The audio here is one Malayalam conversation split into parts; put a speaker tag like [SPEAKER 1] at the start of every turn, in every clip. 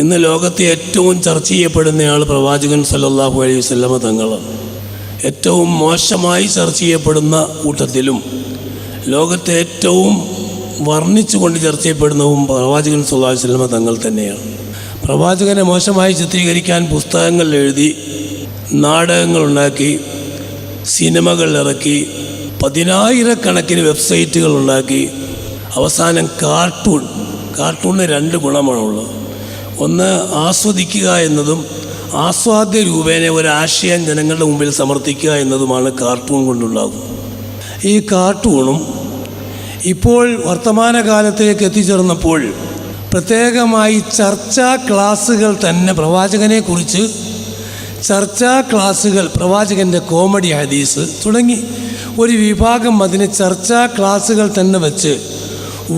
[SPEAKER 1] ഇന്ന് ലോകത്തെ ഏറ്റവും ചർച്ച ചെയ്യപ്പെടുന്നയാൾ പ്രവാചകൻ സല്ലല്ലാഹു അലൈഹി വസല്ലമ തങ്ങളാണ്. ഏറ്റവും മോശമായി ചർച്ച ചെയ്യപ്പെടുന്ന കൂട്ടത്തിലും ലോകത്തെ ഏറ്റവും വർണ്ണിച്ചുകൊണ്ട് ചർച്ച ചെയ്യപ്പെടുന്നതും പ്രവാചകൻ സല്ലല്ലാഹു അലൈഹി വസല്ലമ തങ്ങൾ തന്നെയാണ്. പ്രവാചകനെ മോശമായി ചിത്രീകരിക്കാൻ പുസ്തകങ്ങൾ എഴുതി, നാടകങ്ങളുണ്ടാക്കി, സിനിമകൾ ഇറക്കി, പതിനായിരക്കണക്കിന് വെബ്സൈറ്റുകൾ ഉണ്ടാക്കി, അവസാനം കാർട്ടൂണിന് രണ്ട് ഗുണമാണുള്ളത്. ഒന്ന്, ആസ്വദിക്കുക എന്നതും ആസ്വാദ്യ രൂപേണ ഒരാശയം ജനങ്ങളുടെ മുമ്പിൽ സമർത്ഥിക്കുക എന്നതുമാണ് കാർട്ടൂൺ കൊണ്ടുണ്ടാകുന്നത്. ഈ കാർട്ടൂണും ഇപ്പോൾ വർത്തമാനകാലത്തേക്ക് എത്തിച്ചേർന്നപ്പോൾ പ്രത്യേകമായി ചർച്ചാ ക്ലാസ്സുകൾ തന്നെ പ്രവാചകനെക്കുറിച്ച് ചർച്ചാ ക്ലാസ്സുകൾ, പ്രവാചകൻ്റെ കോമഡി ഹദീസ് തുടങ്ങി ഒരു വിഭാഗം അതിന് ചർച്ചാ ക്ലാസ്സുകൾ തന്നെ വെച്ച്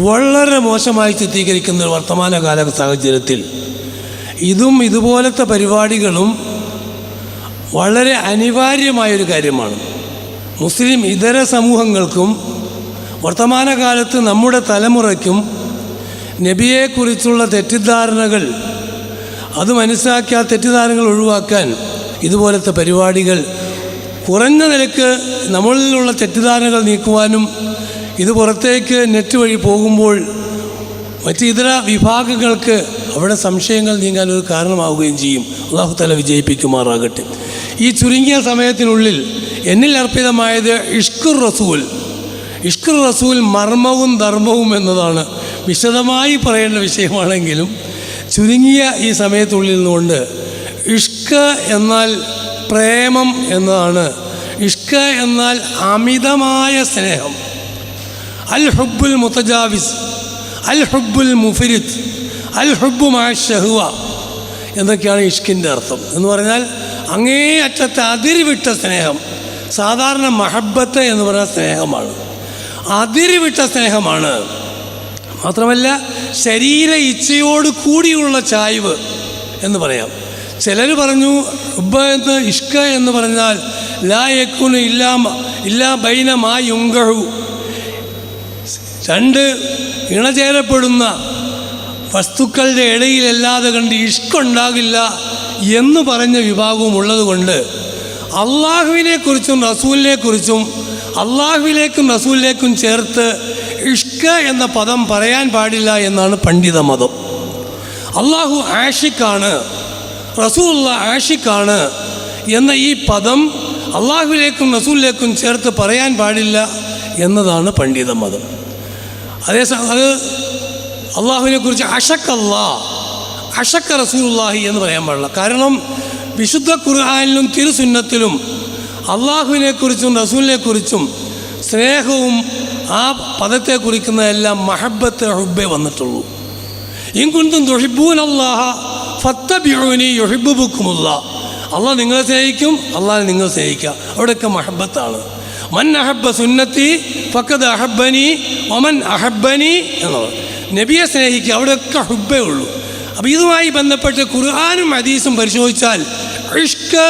[SPEAKER 1] വളരെ മോശമായി ചിത്രീകരിക്കുന്ന ഒരു വർത്തമാനകാല സാഹചര്യത്തിൽ ഇതുപോലത്തെ പരിപാടികളും വളരെ അനിവാര്യമായൊരു കാര്യമാണ്. മുസ്ലിം ഇതര സമൂഹങ്ങൾക്കും വർത്തമാനകാലത്ത് നമ്മുടെ തലമുറയ്ക്കും നബിയെക്കുറിച്ചുള്ള തെറ്റിദ്ധാരണകൾ, അത് മനസ്സിലാക്കിയ തെറ്റിദ്ധാരണകൾ ഒഴിവാക്കാൻ ഇതുപോലത്തെ പരിപാടികൾ കുറഞ്ഞ നിലക്ക് നമ്മളിലുള്ള തെറ്റിദ്ധാരണകൾ നീക്കുവാനും ഇത് പുറത്തേക്ക് നെറ്റ് വഴി പോകുമ്പോൾ മറ്റ് ഇതര വിഭാഗങ്ങൾക്ക് അവിടെ സംശയങ്ങൾ നീങ്ങാൻ ഒരു കാരണമാവുകയും ചെയ്യും. അല്ലാഹു തആല വിജയിപ്പിക്കുമാറാകട്ടെ. ഈ ചുരുങ്ങിയ സമയത്തിനുള്ളിൽ എന്നിൽ അർപ്പിതമായത് ഇഷ്കുർ റസൂൽ മർമ്മവും ധർമ്മവും എന്നതാണ്. വിശദമായി പറയേണ്ട വിഷയമാണെങ്കിലും ചുരുങ്ങിയ ഈ സമയത്തുള്ളിൽ നിന്നുകൊണ്ട് ഇഷ്ക് എന്നാൽ പ്രേമം എന്നതാണ്. ഇഷ്ക് എന്നാൽ അമിതമായ സ്നേഹം. അൽ ഹുബ്ബുൽ മുതജാവിസ്, അൽ ഹുബ്ബുൽ മുഫരിത്, അൽ ഹുബ്ബു മഅ ശഹ്വ എന്നൊക്കെയാണ് ഇഷ്കിൻ്റെ അർത്ഥം. എന്ന് പറഞ്ഞാൽ അങ്ങേയറ്റത്തെ അതിരുവിട്ട സ്നേഹം. സാധാരണ മഹബ്ബത്ത് എന്ന് പറയുന്ന സ്നേഹമാണ്, അതിരുവിട്ട സ്നേഹമാണ്. മാത്രമല്ല ശരീര ഇച്ഛയോട് കൂടിയുള്ള ചായ്വ് എന്ന് പറയാം. ചിലർ പറഞ്ഞു ഇഷ്ക എന്ന് പറഞ്ഞാൽ ലാ യകുനു ഇല്ലാ ബൈന മാ യുങ്കഹു, രണ്ട് ഇണചേരപ്പെടുന്ന വസ്തുക്കളുടെ ഇടയിലല്ലാതെ കണ്ട് ഇഷ്കുണ്ടാകില്ല എന്ന് പറഞ്ഞ വിഭാഗവും ഉള്ളതുകൊണ്ട് അള്ളാഹുവിനെക്കുറിച്ചും റസൂലിനെക്കുറിച്ചും അള്ളാഹുവിലേക്കും റസൂലിലേക്കും ചേർത്ത് ഇഷ്ക എന്ന പദം പറയാൻ പാടില്ല എന്നാണ് പണ്ഡിത മതം. അള്ളാഹു ആഷിഖാണ്, റസൂലുള്ള ആഷിഖാണ് എന്ന ഈ പദം അള്ളാഹുവിലേക്കും റസൂലിലേക്കും ചേർത്ത് പറയാൻ പാടില്ല എന്നതാണ് പണ്ഡിത മതം. അതേസമയം അത് അള്ളാഹുവിനെക്കുറിച്ച് അഷക്ക റസൂലുള്ളാഹി എന്ന് പറയാൻ പാടില്ല. കാരണം വിശുദ്ധ ഖുർആനിലും തിരുസുന്നത്തിലും അള്ളാഹുവിനെക്കുറിച്ചും റസൂലിനെക്കുറിച്ചും സ്നേഹവും ആ പദത്തെ കുറിക്കുന്നതെല്ലാം മഹബ്ബത്ത് ഹുബ്ബേ വന്നിട്ടുള്ളൂ. ഇൻ കുൻതും തുഹിബ്ബൂനല്ലാഹ ഫത്തബിഊനി യുഹിബ്ബുക്കുമുല്ലാഹ്. അള്ളാഹ് നിങ്ങളെ സ്നേഹിക്കും, അള്ളാഹ് നിങ്ങൾ സ്നേഹിക്കുക. അവിടെയൊക്കെ മഹബ്ബത്താണ്. മൻ അഹബ്ബ സുന്നത്തി ഫഖദ് അഹബ്ബനി വമൻ അഹബ്ബനി എന്നുള്ളത്. നബിയെ സ്നേഹിക്കുക, അവിടെയൊക്കെ ഹുബ്ബേ ഉള്ളൂ. അപ്പോൾ ഇതുമായി ബന്ധപ്പെട്ട് ഖുർആനും ഹദീസും പരിശോധിച്ചാൽ ഇഷ്ക്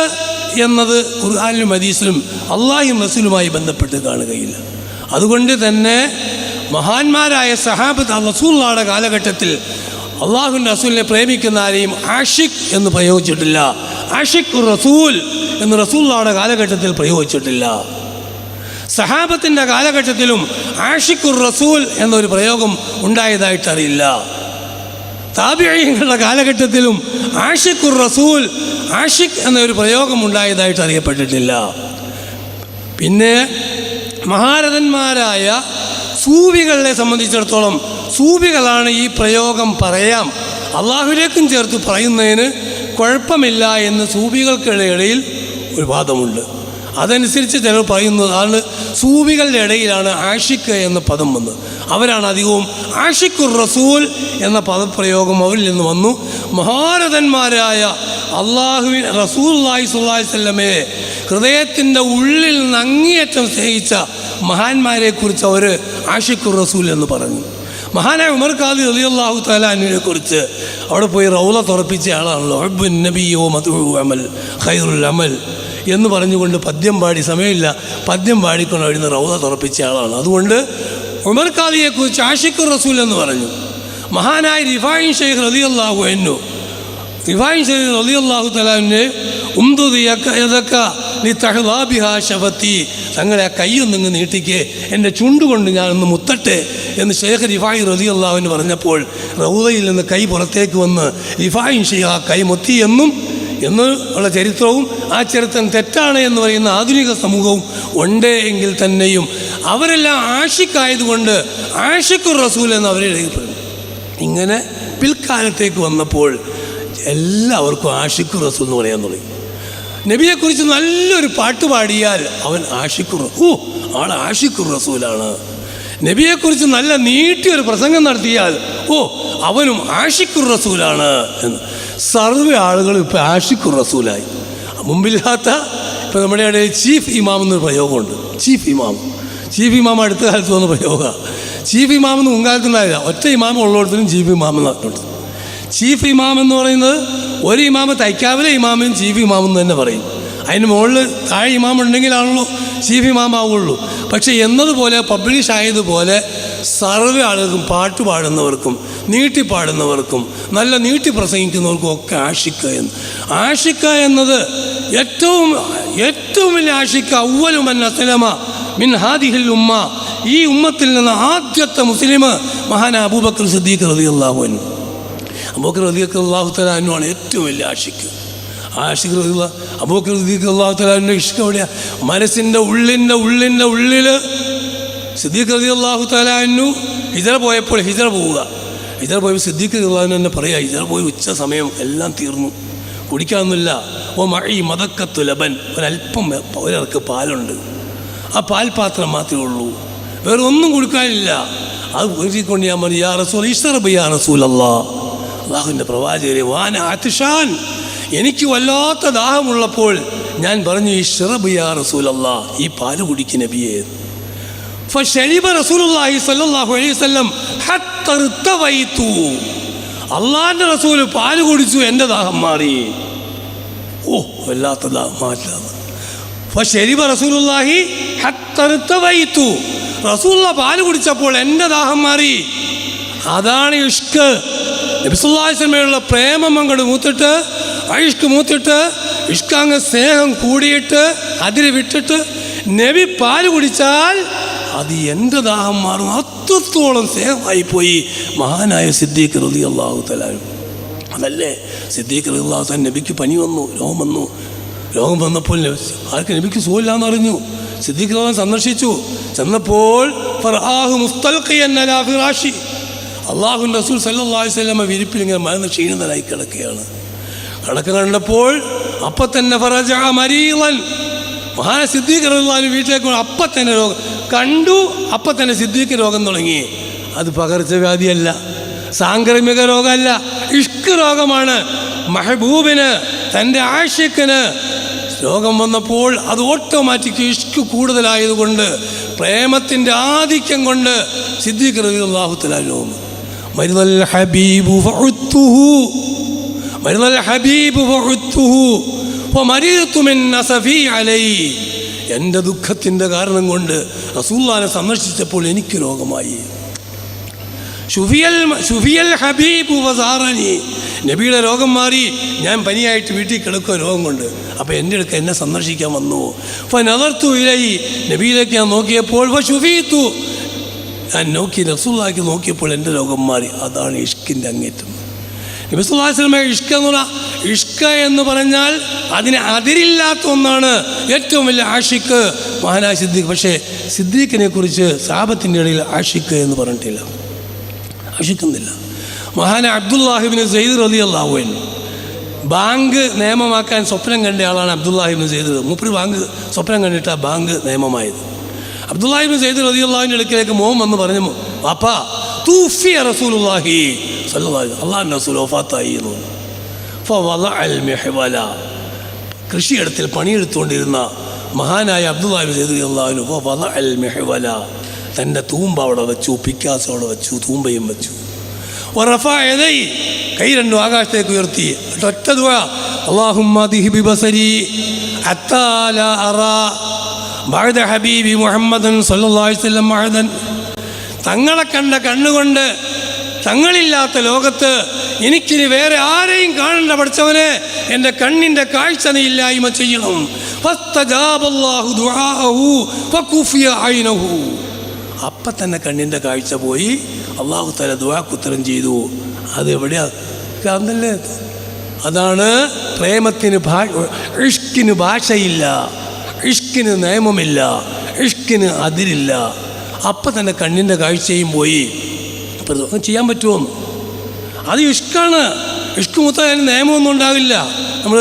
[SPEAKER 1] എന്നത് ഖുർആനിലും ഹദീസിലും അള്ളാഹും റസൂലുമായി ബന്ധപ്പെട്ട് കാണുകയില്ല. അതുകൊണ്ട് തന്നെ മഹാന്മാരായ സഹാബത്ത് റസൂലുള്ളാഹിയുടെ കാലഘട്ടത്തിൽ അള്ളാഹുവിൻ്റെ റസൂലിനെ പ്രേമിക്കുന്ന ആരെയും ആഷിഖ് എന്ന് പ്രയോഗിച്ചിട്ടില്ല. ആഷിഖ് റസൂൽ എന്ന് റസൂലുള്ളാഹിയുടെ കാലഘട്ടത്തിൽ പ്രയോഗിച്ചിട്ടില്ല. സഹാബത്തിൻ്റെ കാലഘട്ടത്തിലും ആഷിഖുർ റസൂൽ എന്നൊരു പ്രയോഗം ഉണ്ടായതായിട്ടറിയില്ല. താബിഈങ്ങളുടെ കാലഘട്ടത്തിലും ആഷിഖുർ റസൂൽ, ആഷിഖ് എന്നൊരു പ്രയോഗം ഉണ്ടായതായിട്ട് അറിയപ്പെട്ടിട്ടില്ല. പിന്നെ മഹാരഥന്മാരായ സൂഫികളെ സംബന്ധിച്ചിടത്തോളം സൂഫികളാണ് ഈ പ്രയോഗം പറയാം, അള്ളാഹുവിലേക്കും ചേർത്ത് പറയുന്നതിന് കുഴപ്പമില്ല എന്ന് സൂഫികൾക്കിടയിൽ ഒരു വാദമുണ്ട്. അതനുസരിച്ച് ചിലർ പറയുന്നതാണ് സൂഫികളുടെ ഇടയിലാണ് ആഷിഖ് എന്ന പദം വന്നത്. അവരാണ് അധികവും ആഷിഖുർ റസൂൽ എന്ന പദപ്രയോഗം അവരിൽ നിന്ന് വന്നു. മഹാരഥന്മാരായ റസൂലുള്ളാഹി സ്വല്ലല്ലാഹി അലൈഹി വസല്ലമയെ ഹൃദയത്തിൻ്റെ ഉള്ളിൽ നിന്ന് അങ്ങേയറ്റം സ്നേഹിച്ച മഹാന്മാരെക്കുറിച്ച് അവർ ആഷിഖുർ റസൂൽ എന്ന് പറഞ്ഞു. മഹാനായ ഉമർ ഖാദി റളിയല്ലാഹു തആല അൻഹുവിനെ കുറിച്ച് അവിടെ പോയി റൗള തുറപ്പിച്ച ആളാണല്ലോ. ഹുബ്ബുൻ നബിയ്യ വമദ്ഹു അമൽ ഖൈറുൽ അമൽ എന്ന് പറഞ്ഞുകൊണ്ട് പദ്യം പാടി, സമയമില്ല, പദ്യം പാടിക്കൊണ്ട് അവിടുന്ന് റൗള തുറപ്പിച്ച ആളാണ്. അതുകൊണ്ട് ഉമർ ഖാദിയെക്കുറിച്ച് ആഷിഖുർ റസൂൽ എന്ന് പറഞ്ഞു. മഹാനായ റിഫായി ശൈഖ് റളിയല്ലാഹു അൻഹു റിഫായി ശരീഫ് റളിയല്ലാഹു തആലാവിൻ്റെ ഷഫത്തി, തങ്ങളെ ആ കൈയൊന്നിങ്ങ് നീട്ടിക്ക്, എൻ്റെ ചുണ്ടുകൊണ്ട് ഞാനൊന്ന് മുത്തട്ടെ എന്ന് ഷെയ്ഖ് റിഫായി റളിയല്ലാഹുവിന് പറഞ്ഞപ്പോൾ റൗദയിൽ നിന്ന് കൈ പുറത്തേക്ക് വന്ന് റിഫായി ഷെയ്ഖ് ആ കൈ മുത്തി എന്നുള്ള ചരിത്രവും ആ ചരിത്രം തെറ്റാണ് എന്ന് പറയുന്ന ആധുനിക സമൂഹവും ഉണ്ട് എങ്കിൽ തന്നെയും അവരെല്ലാം ആഷിക്കായതുകൊണ്ട് ആഷിഖുർ റസൂൽ എന്ന് അവരെ എഴുതിപ്പെടുന്നു. ഇങ്ങനെ പിൽക്കാലത്തേക്ക് വന്നപ്പോൾ എല്ലാവർക്കും ആഷിഖുർ റസൂൽ എന്ന് പറയാൻ തുടങ്ങി. നബിയെക്കുറിച്ച് നല്ലൊരു പാട്ട് പാടിയാൽ അവൻ ആൾ ആഷിഖുർ റസൂലാണ്. നബിയെക്കുറിച്ച് നല്ല നീട്ടിയൊരു പ്രസംഗം നടത്തിയാൽ അവനും ആഷിഖുർ റസൂലാണ് എന്ന് സർവ്വ ആളുകൾ ഇപ്പോൾ ആഷിഖുർ റസൂലായി. മുമ്പില്ലാത്ത ഇപ്പോൾ നമ്മുടെ ഇടയിൽ ചീഫ് ഇമാം എന്നൊരു പ്രയോഗമുണ്ട്. ചീഫ് ഇമാം അടുത്ത കാലത്ത് വന്ന പ്രയോഗമാണ്. ചീഫ് ഇമാം എന്ന് മുൻകാലത്തുണ്ടായില്ല, ഒറ്റ ഇമാം ഉള്ളിടത്തിനും ചീഫ് ഇമാം എന്ന് പറഞ്ഞിട്ടുണ്ട്. ചീഫ് ഇമാം എന്ന് പറയുന്നത് ഒരു ഇമാമ് തൈക്കാവിലെ ഇമാമിനും ചീഫ് ഇമാം എന്ന് തന്നെ പറയും. അതിന് മുകളിൽ താഴെ ഇമാം ഉണ്ടെങ്കിലാണല്ലോ ചീഫ് ഇമാം ആവുള്ളൂ. പക്ഷേ എന്നതുപോലെ പബ്ലിഷ് ആയതുപോലെ സർവ്വ ആളുകൾക്കും, പാട്ട് പാടുന്നവർക്കും നീട്ടിപ്പാടുന്നവർക്കും നല്ല നീട്ടി പ്രസംഗിക്കുന്നവർക്കും ഒക്കെ ആഷിക്ക എന്നത് ഏറ്റവും വലിയ ആഷിക്ക അവ്വലുമൻ അസ്ലമ മിൻ ഹാദിഹിൽ ഉമ്മ, ഈ ഉമ്മത്തിൽ നിന്ന് ആദ്യത്തെ മുസ്ലിം മഹാനായ അബൂബക്കർ സിദ്ദീഖ് റളിയല്ലാഹു അൻഹു. അബൂബക്കർ റളിയല്ലാഹു തആല അൻഹു ആണ് ഏറ്റവും വലിയ ആഷിഖ്. അബൂബക്കർ റളിയല്ലാഹു തആല അൻഹു ഇഷ്ക് എവിടെയാണ്? മനസ്സിൻ്റെ ഉള്ളിൽ സിദ്ദീഖ് റളിയല്ലാഹു തആല അൻഹു ഹിജ്റ പോയപ്പോൾ ഹിജ്റ പോയപ്പോൾ സിദ്ദീഖ് റളിയല്ലാഹു അൻഹു തന്നെ പറയുക, ഹിജ്റ പോയി ഉച്ച സമയം എല്ലാം തീർന്നു, കുടിക്കാനൊന്നുമില്ല. മഈ മദക്കത്തു ലബൻ, ഒരല്പം ഒരിറക്ക് പാലുണ്ട്, ആ പാൽപാത്രം മാത്രമേ ഉള്ളൂ, വേറെ ഒന്നും കൊടുക്കാനില്ല. അത് വീട്ടിക്കൊണ്ട് ഞാൻ പറഞ്ഞു, യാ റസൂൽ ഇശ്റബ് യാ റസൂലല്ലാഹ്, അല്ലാഹുവിൻ്റെ പ്രവാചകരെ, വാന ആതിഷാൻ, എനിക്ക് വല്ലാത്ത ദാഹമുള്ളപ്പോൾ ഞാൻ പറഞ്ഞു ഇശ്റബ് യാ റസൂലല്ലാഹ്, ഈ പാല് കുടിക്ക് നബിയേ. ഫശരിബ റസൂലുള്ളാഹി സ്വല്ലല്ലാഹു അലൈഹി വസല്ലം ഹത്താ ഇർതവൈതു, അല്ലാഹുവിൻ്റെ റസൂൽ പാല് കുടിച്ചു, എൻ്റെ ദാഹം മാറി. വല്ലാത്ത ദാഹം മാറ്റാം. ഫശരിബ റസൂലുള്ളാഹി ഹത്താ ഇർതവൈതു, റസൂലുള്ളാഹി പാല് കുടിച്ചപ്പോൾ എൻ്റെ ദാഹം മാറി. അതാണ് ഇഷ്ക്. നബി സല്ലല്ലാഹു അലൈഹി വസല്ലമയുള്ള പ്രേമം അങ്ങോട്ട് മൂത്തിട്ട്, ഇഷ്കങ്ങ് സ്നേഹം കൂടിയിട്ട് അതിന് വിട്ടിട്ട് നബി പാല് കുടിച്ചാൽ അത് എൻ്റെ ദാഹം മാറും. അത്രത്തോളം സ്നേഹമായിപ്പോയി മഹാനായ സിദ്ദീഖ് റളിയല്ലാഹു തആല. അതല്ലേ സിദ്ദീഖ് റളിയല്ലാഹു തആല, നബിക്ക് പനി വന്നു, രോഗം വന്നപ്പോൾ ആർക്ക് നബിക്ക് സുഖമില്ലാന്ന് അറിഞ്ഞു. സിദ്ദീഖ് റളിയല്ലാഹു സന്ദർശിച്ചു. ചെന്നപ്പോൾ ഫറആഹു മുസ്തൽഖിയൻ അലാ ഫിറാശി, അല്ലാഹുവിൻ്റെ റസൂൽ സല്ലല്ലാഹു അലൈഹി വസല്ലം വിരിപ്പിൽ ഇങ്ങനെ മലന്ന് ക്ഷീണിതനായി കിടക്കുകയാണ്. കണ്ടപ്പോൾ അപ്പം തന്നെ ഫറജഅ മരീളൻ, മഹാന സിദ്ദീഖ് റളിയല്ലാഹു വീട്ടിലേക്ക് അപ്പം തന്നെ രോഗം കണ്ടു. അപ്പം തന്നെ സിദ്ദീഖ് രോഗം തുടങ്ങി. അത് പകർച്ചവ്യാധിയല്ല, സാംക്രമിക രോഗമല്ല, ഇഷ്ക് രോഗമാണ്. മെഹബൂബിന്, തൻ്റെ ആഷിഖിന് രോഗം വന്നപ്പോൾ അത് ഓട്ടോമാറ്റിക് ഇഷ്ക് കൂടുതലായതുകൊണ്ട്, പ്രേമത്തിൻ്റെ ആധിക്യം കൊണ്ട് സിദ്ദീഖ് റളിയല്ലാഹു തആല മരിദൽ ഹബീബു ഫഉത്തുഹു ഫമരീതു മിൻ നസഫി അലൈഹി, എൻ്റെ ദുഃഖത്തിൻ്റെ കാരണം കൊണ്ട് റസൂലുള്ളാഹിനെ സന്ദർശിച്ചപ്പോൾ എനിക്ക് രോഗമായി. ഷുഫിയൽ ഹബീബു വസാറനി, നബിയുടെ രോഗം മാറി, ഞാൻ പനിയായിട്ട് വീട്ടിൽ കിടക്കുക രോഗം കൊണ്ട്. അപ്പോൾ എൻ്റെ അടുക്ക എന്നെ സന്ദർശിക്കാൻ വന്നു. ഫനദർതു ഇലൈഹി, നബിയിലേക്ക് ഞാൻ നോക്കിയപ്പോൾ ഫശുഫീതു, ഞാൻ റസൂലുള്ളാഹിക്ക് നോക്കിയപ്പോൾ എൻ്റെ രോഗം മാറി. അതാണ് ഇഷ്കിൻ്റെ അങ്ങേറ്റം. നബി സല്ലല്ലാഹു അലൈഹി വസല്ലം ഇഷ്ക എന്ന് പറഞ്ഞാൽ അതിന് അതിരില്ലാത്ത ഒന്നാണ്. ഏറ്റവും വലിയ ആഷിഖ് മഹാനായ സിദ്ദീഖ്. പക്ഷേ സിദ്ദീഖിനെ കുറിച്ച് സഹാബത്തിൻ്റെ ഇടയിൽ ആഷിഖ് എന്ന് പറഞ്ഞിട്ടില്ല, ആഷിക്കുന്നില്ല. മഹാനായ അബ്ദുല്ലാഹി ഇബ്നു സയ്യിദ് റളിയല്ലാഹു അൻഹു ബാങ്ക് നിയമമാക്കാൻ സ്വപ്നം കണ്ട ആളാണ് അബ്ദുല്ലാഹി ഇബ്നു സയ്യിദ്. മൂപ്പര് ബാങ്ക് സ്വപ്നം കണ്ടിട്ടാണ് ബാങ്ക് നിയമമായത്. അബ്ദുല്ലാഹി ഇബ്നു സയ്യിദ് റളിയല്ലാഹുവിൻ്റെ അടുക്കലേക്ക് മോൻ വന്ന് പറഞ്ഞു, വാപ്പാ തൂഫിയ റസൂലുള്ളാഹി സ്വല്ലല്ലാഹു അലൈഹി വസല്ലം, അല്ലാഹുവിൻ്റെ റസൂൽ വഫാത്തായി എന്ന് പറഞ്ഞു. ഫവളഅൽ മിഹ്വല, കൃഷിയിടത്തിൽ പണിയെടുത്തുകൊണ്ടിരുന്ന മഹാനായ അബ്ദുല്ലാഹി ഇബ്നു സയ്യിദ് റളിയല്ലാഹു അൻഹു ഫവളഅൽ മിഹ്വല, തൻ്റെ തൂമ്പ അവിടെ വെച്ചു, പിക്കാസ് അവിടെ വെച്ചു, തൂമ്പയും വെച്ചു. വറഫഅ യദൈഹി, കൈ രണ്ടും ആകാശത്തേക്ക് ഉയർത്തി. ഒറ്റ ദുആ, അല്ലാഹുമ്മ ദിഹ്ബി ബസരി ഹത്താ ലാ അറാ ബഅദ ഹബീബി മുഹമ്മദൻ സ്വല്ലല്ലാഹു അലൈഹി വസല്ലം അഹദൻ, തങ്ങളെ കണ്ട കണ്ണുകൊണ്ട് തങ്ങളില്ലാത്ത ലോകത്ത് എനിക്കിനി വേറെ ആരെയും കാണേണ്ട പഠിച്ചവനെ എൻ്റെ കണ്ണിൻ്റെ കാഴ്ച നീ ഇല്ലായ്മ ചെയ്യണം. ഫസ്തജാബല്ലാഹു ദുആഅഹു ഫകുഫിയ ഐനഹു. അപ്പം തന്നെ കണ്ണിൻ്റെ കാഴ്ച പോയി. അല്ലാഹു തആല ദുആക്ക് ഉത്തരം ചെയ്തു. അത് എവിടെയാ കാണുന്നല്ലേ? അതാണ് പ്രേമത്തിന് ഇഷ്കിന് ഭാഷയില്ല, ഇഷ്കിന് നിയമമില്ല, ഇഷ്കിന് അതിരില്ല. അപ്പം തന്നെ കണ്ണിൻ്റെ കാഴ്ചയും പോയി. അപ്പം ചെയ്യാൻ പറ്റുമോ? അത് ഇഷ്കാണ്. ഇഷ്ക് മൊത്തം അതിന് നിയമമൊന്നും ഉണ്ടാവില്ല. നമ്മൾ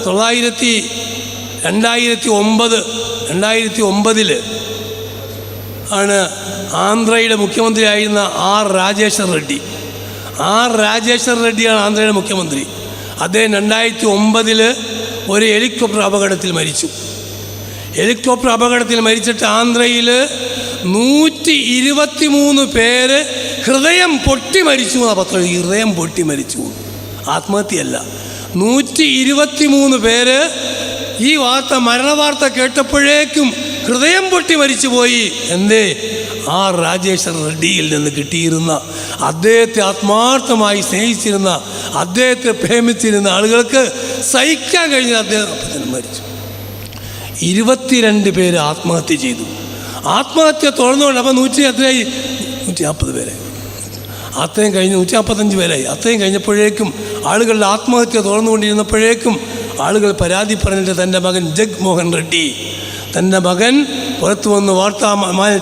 [SPEAKER 1] 2009 ആണ് ആന്ധ്രയുടെ മുഖ്യമന്ത്രിയായിരുന്ന ആർ രാജേശ്വർ റെഡ്ഡിയാണ് ആന്ധ്രയുടെ മുഖ്യമന്ത്രി. അദ്ദേഹം 2009 ഒരു ഹെലികോപ്റ്റർ അപകടത്തിൽ മരിച്ചു. ഹെലികോപ്റ്റർ അപകടത്തിൽ മരിച്ചിട്ട് ആന്ധ്രയിൽ 123 പേര് ഹൃദയം പൊട്ടി മരിച്ചു എന്നാണ് പത്രം. ഹൃദയം പൊട്ടി മരിച്ചു, ആത്മഹത്യയല്ല. 123 പേര് ഈ മരണവാർത്ത കേട്ടപ്പോഴേക്കും ഹൃദയം പൊട്ടി മരിച്ചു പോയി. എന്തേ? ആ രാജേശ്വർ റെഡ്ഡിയിൽ നിന്ന് കിട്ടിയിരുന്ന, അദ്ദേഹത്തെ ആത്മാർത്ഥമായി സ്നേഹിച്ചിരുന്ന, അദ്ദേഹത്തെ പ്രേമിച്ചിരുന്ന ആളുകൾക്ക് സഹിക്കാൻ കഴിഞ്ഞ അദ്ദേഹം അപ്പം മരിച്ചു. 22 പേര് ആത്മഹത്യ ചെയ്തു. ആത്മഹത്യ തുറന്നുകൊണ്ട് അപ്പം 140 പേരെ അത്രയും കഴിഞ്ഞ് 145 പേരായി. അത്രയും കഴിഞ്ഞപ്പോഴേക്കും ആളുകളുടെ ആത്മഹത്യ തുറന്നുകൊണ്ടിരുന്നപ്പോഴേക്കും ആളുകൾ പരാതി പറഞ്ഞിട്ട് തൻ്റെ മകൻ ജഗ്മോഹൻ റെഡ്ഡി, തൻ്റെ മകൻ പുറത്തു വന്ന്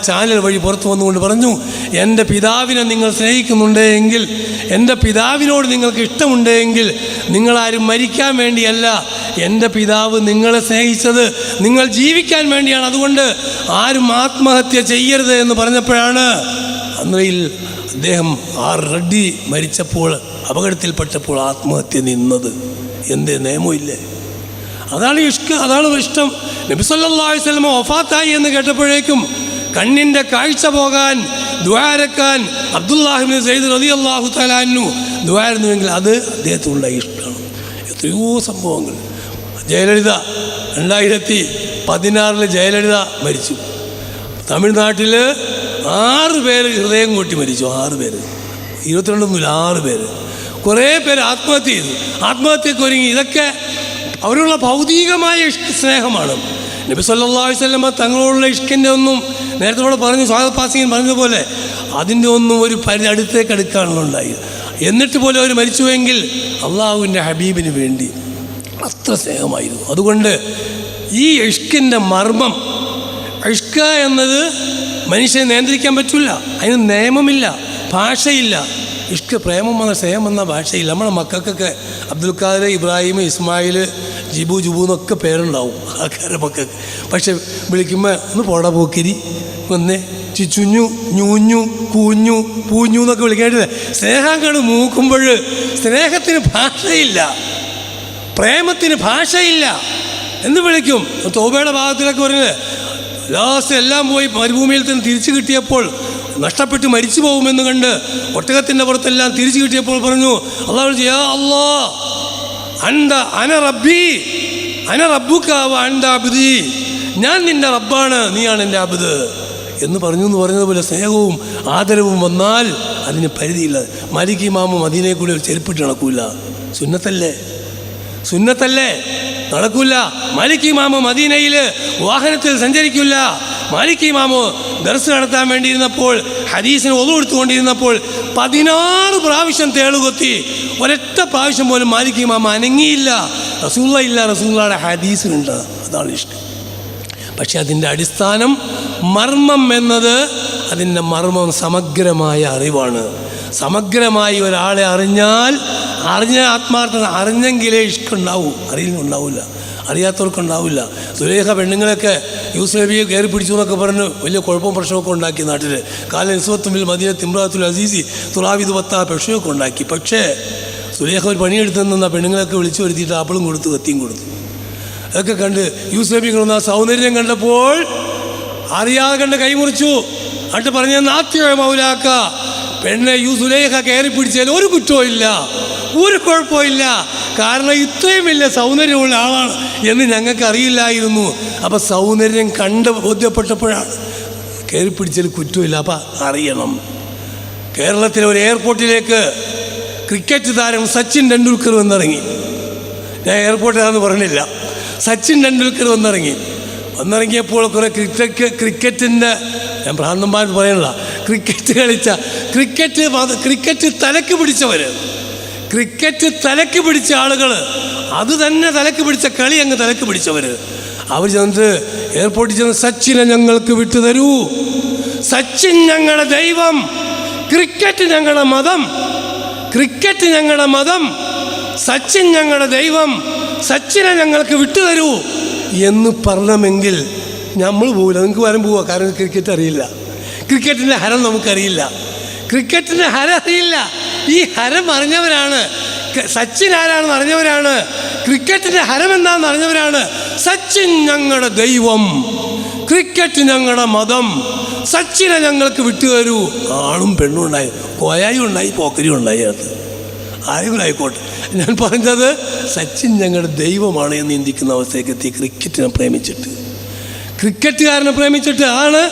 [SPEAKER 1] ചാനൽ വഴി പുറത്തു വന്നുകൊണ്ട് പറഞ്ഞു, എൻ്റെ പിതാവിനെ നിങ്ങൾ സ്നേഹിക്കുന്നുണ്ടെങ്കിൽ, എൻ്റെ പിതാവിനോട് നിങ്ങൾക്ക് ഇഷ്ടമുണ്ടെങ്കിൽ നിങ്ങളാരും മരിക്കാൻ വേണ്ടിയല്ല, എൻ്റെ പിതാവ് നിങ്ങളെ സ്നേഹിച്ചത് നിങ്ങൾ ജീവിക്കാൻ വേണ്ടിയാണ്. അതുകൊണ്ട് ആരും ആത്മഹത്യ ചെയ്യരുത് എന്ന് പറഞ്ഞപ്പോഴാണ് അന്നയിൽ അദ്ദേഹം റെഡ്ഡി മരിച്ചപ്പോൾ, അപകടത്തിൽപ്പെട്ടപ്പോൾ ആത്മഹത്യ നിന്നത്. എന്തേ? നിയമമില്ലേ? അതാണ് ഇഷ്ക്, അതാണ് ഇഷ്ടം. നബി സല്ലല്ലാഹു അലൈഹി വസല്ലം വഫാത്തായി എന്ന് കേട്ടപ്പോഴേക്കും കണ്ണിൻ്റെ കാഴ്ച പോകാൻ ദുആരക്കാൻ അബ്ദുല്ലാഹി ഇബ്നു സയ്യിദ് റളിയല്ലാഹു തആല അൻഹു ദുആയിരുന്നുവെങ്കിൽ അത് അദ്ദേഹത്തിനുള്ള ഇഷ്ടമാണ്. എത്രയോ സംഭവങ്ങൾ. ജയലളിത 2016 ജയലളിത മരിച്ചു. തമിഴ്നാട്ടിൽ 6 പേര് ഹൃദയം കൊട്ടി മരിച്ചു. 6 പേര്, 22 6 പേര്. കുറേ പേര് ആത്മഹത്യ ചെയ്തു, ആത്മഹത്യക്ക് ഒരുങ്ങി. ഇതൊക്കെ അവരുള്ള ഭൗതികമായ സ്നേഹമാണ്. നബി സല്ലല്ലാഹു അലൈഹി വസല്ലം തങ്ങളോടുള്ള ഇഷ്കിൻ്റെ ഒന്നും നേരത്തെ ഇവിടെ പറഞ്ഞു, സ്വാഗത പാസിംഗൻ പറഞ്ഞതുപോലെ അതിൻ്റെ ഒന്നും ഒരു അടുത്തേക്ക് അടുക്കാണല്ലോ ഉണ്ടായത്. എന്നിട്ട് പോലും അവർ മരിച്ചുവെങ്കിൽ അള്ളാഹുവിൻ്റെ ഹബീബിന് വേണ്ടി അത്ര സ്നേഹമായിരുന്നു. അതുകൊണ്ട് ഈ ഇഷ്കിൻ്റെ മർമ്മം, ഇഷ്ക എന്നത് മനുഷ്യനെ നിയന്ത്രിക്കാൻ പറ്റില്ല. അതിന് നിയമമില്ല, ഭാഷയില്ല. ഇഷ്ക് പ്രേമം എന്ന സ്നേഹം എന്ന ഭാഷയില്ല. നമ്മുടെ മക്കൾക്കൊക്കെ അബ്ദുൽ ഖാദർ, ഇബ്രാഹിം, ഇസ്മായിൽ, ജിബു, ജുബു എന്നൊക്കെ പേരുണ്ടാവും ആൾക്കാരുടെ മക്കൾക്ക്. പക്ഷെ വിളിക്കുമ്പോൾ ഒന്ന് പോടാ പോക്കിരി, ഒന്ന് ചിച്ചുഞ്ഞു, ഞൂഞ്ഞു, കൂഞ്ഞു, പൂഞ്ഞു എന്നൊക്കെ വിളിക്കാണ്ടില്ല. സ്നേഹങ്ങൾ മൂക്കുമ്പോൾ സ്നേഹത്തിന് ഭാഷയില്ല, പ്രേമത്തിന് ഭാഷയില്ല എന്ന് വിളിക്കും. തോബയുടെ ഭാഗത്തിലൊക്കെ പറഞ്ഞത് ലാസ്റ്റ് എല്ലാം പോയി മരുഭൂമിയിൽ തന്നെ തിരിച്ചു കിട്ടിയപ്പോൾ നഷ്ടപ്പെട്ട് മരിച്ചു പോകുമെന്ന് കണ്ട് ഒട്ടകത്തിൻ്റെ പുറത്തെല്ലാം തിരിച്ചു കിട്ടിയപ്പോൾ പറഞ്ഞു, അള്ളാഹു യാ അല്ലാ അൻത അന റബ്ബി അന റബ്ബുക വ അൻത അബ്ദി, ഞാൻ നിൻ്റെ റബ്ബാണ്, നീയാണ് എൻ്റെ അബ്ദ് എന്ന് പറഞ്ഞതുപോലെ സ്നേഹവും ആദരവും വന്നാൽ അതിന് പരിധിയില്ല. മാലിക് ഇമാം മദീനയെ കൂടി ഒരു ചെരുപ്പിട്ട് നടക്കൂല. സുന്നത്തല്ലേ നടക്കൂല. മാലിക് ഇമാം മദീനയിൽ വാഹനത്തിൽ സഞ്ചരിക്കില്ല. മാലിക് ഇമാം ദർസ് നടത്താൻ വേണ്ടിയിരുന്നപ്പോൾ, ഹദീസിന് ഒളു എടുത്തുകൊണ്ടിരുന്നപ്പോൾ 16 പ്രാവശ്യം തേളുകൊത്തി. ഒരൊറ്റ പ്രാവശ്യം പോലും മാലിക് ഇമാം അനങ്ങിയില്ല. റസൂലുള്ളാഹിയുടെ ഹദീസിലുണ്ട്. അതാണ് ഇഷ്ടം. പക്ഷെ അതിൻ്റെ അടിസ്ഥാനം മർമ്മം എന്നത്, അതിൻ്റെ മർമ്മം സമഗ്രമായ അറിവാണ്. സമഗ്രമായി ഒരാളെ അറിഞ്ഞ ആത്മാർത്ഥത അറിഞ്ഞെങ്കിലേ ഇഷ്കുണ്ടാവൂ. ഉണ്ടാവില്ല, അറിയാത്തവർക്കുണ്ടാവില്ല. സുലേഖ പെണ്ണുങ്ങളൊക്കെ യൂസുഫ് നബിയെ കയറി പിടിച്ചു എന്നൊക്കെ പറഞ്ഞ് വലിയ കുഴപ്പവും പ്രശ്നമൊക്കെ ഉണ്ടാക്കി നാട്ടിൽ. കാല നിസ്വത്തുമിൽ മദീന തിമ്രാത്തുൽ അസീസി തുറാവിദ് പത്ത പ്രശ്നമൊക്കെ ഉണ്ടാക്കി. പക്ഷേ സുലേഖ ഒരു പണിയെടുത്തെന്ന പെണ്ണുങ്ങളൊക്കെ വിളിച്ചു വരുത്തിയിട്ട് ആപ്പിളും കൊടുത്തു, കത്തിയും കൊടുത്തു. അതൊക്കെ കണ്ട് യൂസുഫ് നബി കൊണ്ടുവന്ന ആ സൗന്ദര്യം കണ്ടപ്പോൾ അറിയാതെ കണ്ട് കൈമുറിച്ചു. എന്നിട്ട് പറഞ്ഞ നാത്യ മൗലാക്ക, പെണ്ണെ സുലേഖ കയറി പിടിച്ചാൽ ഒരു കുറ്റവും ഇല്ല, ഒരു കുഴപ്പമില്ല. കാരണം ഇത്രയും വലിയ സൗന്ദര്യമുള്ള ആളാണ് എന്ന് ഞങ്ങൾക്ക് അറിയില്ലായിരുന്നു. അപ്പം സൗന്ദര്യം കണ്ട് ബോധ്യപ്പെട്ടപ്പോഴാണ് കയറി പിടിച്ചാൽ കുറ്റമില്ല. അപ്പം അറിയണം, കേരളത്തിലെ ഒരു എയർപോർട്ടിലേക്ക് ക്രിക്കറ്റ് താരം സച്ചിൻ ടെണ്ടുൽക്കർ വന്നിറങ്ങി. ഞാൻ എയർപോർട്ടിലാണെന്ന് പറഞ്ഞില്ല. സച്ചിൻ ടെണ്ടുൽക്കർ വന്നിറങ്ങിയപ്പോൾ കുറേ ക്രിക്കറ്റിൻ്റെ, ഞാൻ ഭ്രാന്തന്മാർ പറയണില്ല, ക്രിക്കറ്റ് തലക്ക് പിടിച്ച ആളുകൾ, അത് തന്നെ തലക്ക് പിടിച്ച കളി അങ്ങ് തലക്ക് പിടിച്ചവർ, അവർ ചെന്നിട്ട് എയർപോർട്ടിൽ ചെന്ന് സച്ചിനെ ഞങ്ങൾക്ക് വിട്ടുതരൂ, സച്ചിൻ ഞങ്ങളുടെ ദൈവം, ക്രിക്കറ്റ് ഞങ്ങളുടെ മതം, സച്ചിൻ ഞങ്ങളുടെ ദൈവം, സച്ചിനെ ഞങ്ങൾക്ക് വിട്ടുതരൂ എന്ന് പറഞ്ഞമെങ്കിൽ നമ്മൾ പോവില്ല. നിങ്ങൾക്ക് വരാൻ പോവുക. കാരണം ക്രിക്കറ്റ് അറിയില്ല, ക്രിക്കറ്റിൻ്റെ ഹരം നമുക്കറിയില്ല, ഈ ഹരം അറിഞ്ഞവരാണ്. സച്ചിൻ ആരാണെന്ന് അറിഞ്ഞവരാണ്, ക്രിക്കറ്റിൻ്റെ ഹരം എന്താണെന്ന് അറിഞ്ഞവരാണ്. സച്ചിൻ ഞങ്ങളുടെ ദൈവം, ക്രിക്കറ്റ് ഞങ്ങളുടെ മതം, സച്ചിനെ ഞങ്ങൾക്ക് വിട്ടുതരൂ. ആണും പെണ്ണും ഉണ്ടായി, കോയായും ഉണ്ടായി, പോക്കരിയും ഉണ്ടായി. അത് ആരെങ്കിലും ആയിക്കോട്ടെ. ഞാൻ പറഞ്ഞത് സച്ചിൻ ഞങ്ങളുടെ ദൈവമാണ് എന്ന് ചിന്തിക്കുന്ന അവസ്ഥയ്ക്ക് എത്തി. ക്രിക്കറ്റുകാരനെ പ്രേമിച്ചിട്ട് ആണ്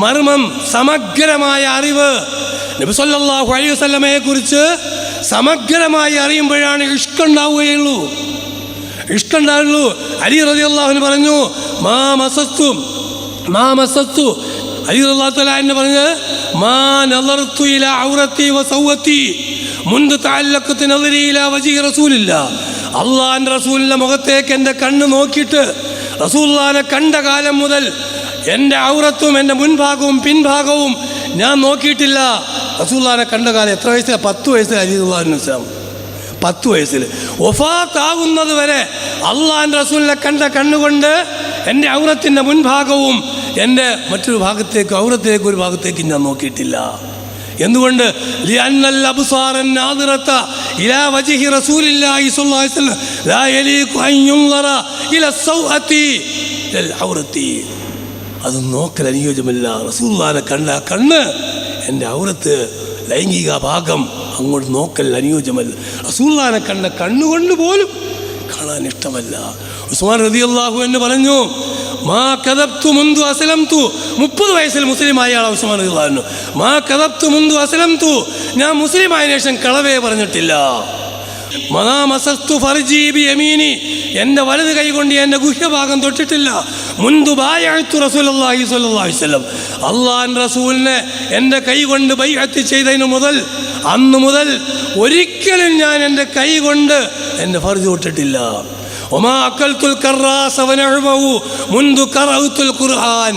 [SPEAKER 1] മർമ്മം, സമഗ്രമായ അറിവ്. നബി സല്ലല്ലാഹു അലൈഹി വസല്ലമയെ കുറിച്ച് സമഗ്രമായി അറിയുമ്പോഴാണ് ഇഷ്കുണ്ടാവുകയുള്ളൂ. അലി റളിയല്ലാഹു അൻഹു പറഞ്ഞു, മാ മസസ്തു അലി റളിയല്ലാഹു തആല എന്ന് പറഞ്ഞത്, മാ നളർതു ഇലാ ഔറതി വസവതി മുൻദു തഅല്ലഖതു നളരി ഇലാ വജ്ഹി റസൂലില്ലാഹ്. അല്ലാഹുവിൻ്റെ റസൂലിൻ്റെ മുഖത്തേക്ക് എൻ്റെ കണ്ണ് നോക്കിയിട്ട് റസൂലുള്ളാഹിനെ കണ്ട കാലം മുതൽ എൻ്റെ ഔറത്തും എൻ്റെ മുൻഭാഗവും പിൻഭാഗവും ഞാൻ നോക്കിയിട്ടില്ല. റസൂലുള്ളാഹിനെ കണ്ട കാലം എത്ര വയസ്സിലാണ്? 10 വയസ്സിൽ അലി റളിയല്ലാഹു അൻഹു 10 വയസ്സിൽ വഫാത്താകുന്നത് വരെ അള്ളാഹിൻ്റെ റസൂലിനെ കണ്ട കണ്ണുകൊണ്ട് എൻ്റെ ഔറത്തിൻ്റെ മുൻഭാഗവും എൻ്റെ മറ്റൊരു ഭാഗത്തേക്ക്, ഔറത്തിലേക്ക് ഒരു ഭാഗത്തേക്ക് ഞാൻ നോക്കിയിട്ടില്ല. എന്തുകൊണ്ട്? ലിഅന്നൽ അബ്സാറ നാദിറത ഇലാ വജ്ഹി റസൂലില്ലാഹി സ്വല്ലല്ലാഹു അലൈഹി വസല്ലം ലാ യലീഖു അൻ യുൻദറ ഇലാ സൗഅതി അൽ ഔറതി. അത് നോക്കൽ അനുയോജ്യമല്ല. റസൂലുള്ളാഹിനെ കണ്ട കണ്ണ്, എൻ്റെ ഔറത്ത്, ലൈംഗിക ഭാഗം അങ്ങോട്ട് നോക്കൽ അനുയോജ്യമല്ല. റസൂലുള്ളാഹിനെ കണ്ട കണ്ണുകൊണ്ട് പോലും കാണാൻ ഇഷ്ടമല്ല. ഉസ്മാൻ റളിയല്ലാഹു അൻഹു പറഞ്ഞു, മാ കദബ്തു മുൻദു അസ്ലംതു. 30 വയസ്സിൽ മുസ്ലിമായ ആളാണ് ഉസ്മാൻ റളിയല്ലാഹു അൻഹു. മാ കദബ്തു മുൻദു അസ്ലംതു, ഞാൻ മുസ്ലിമായ ശേഷം കളവേ പറഞ്ഞിട്ടില്ല. മനാ മസസ്തു ഫർജി ബി യമീനി, എൻ്റെ വലത് കൈ കൊണ്ട് എൻ്റെ ഗുഹ്യഭാഗം തൊട്ടിട്ടില്ല. മുൻദു ബായഅതു റസൂലുള്ളാഹി സ്വല്ലല്ലാഹു അലൈഹി വസല്ലം, അല്ലാഹുവിൻ്റെ റസൂലിനെ എൻ്റെ കൈ കൊണ്ട് ബൈഅത്ത് ചെയ്തതിന് മുതൽ, അന്ന് മുതൽ ഒരിക്കലും ഞാൻ എൻ്റെ കൈ കൊണ്ട് എൻ്റെ ഫർജ് തൊട്ടിട്ടില്ല. ഒമാ അക്കൽത്തുൽ കറാസ വനഅമഹു മുൻദു ഖറഅതുൽ ഖുർആൻ,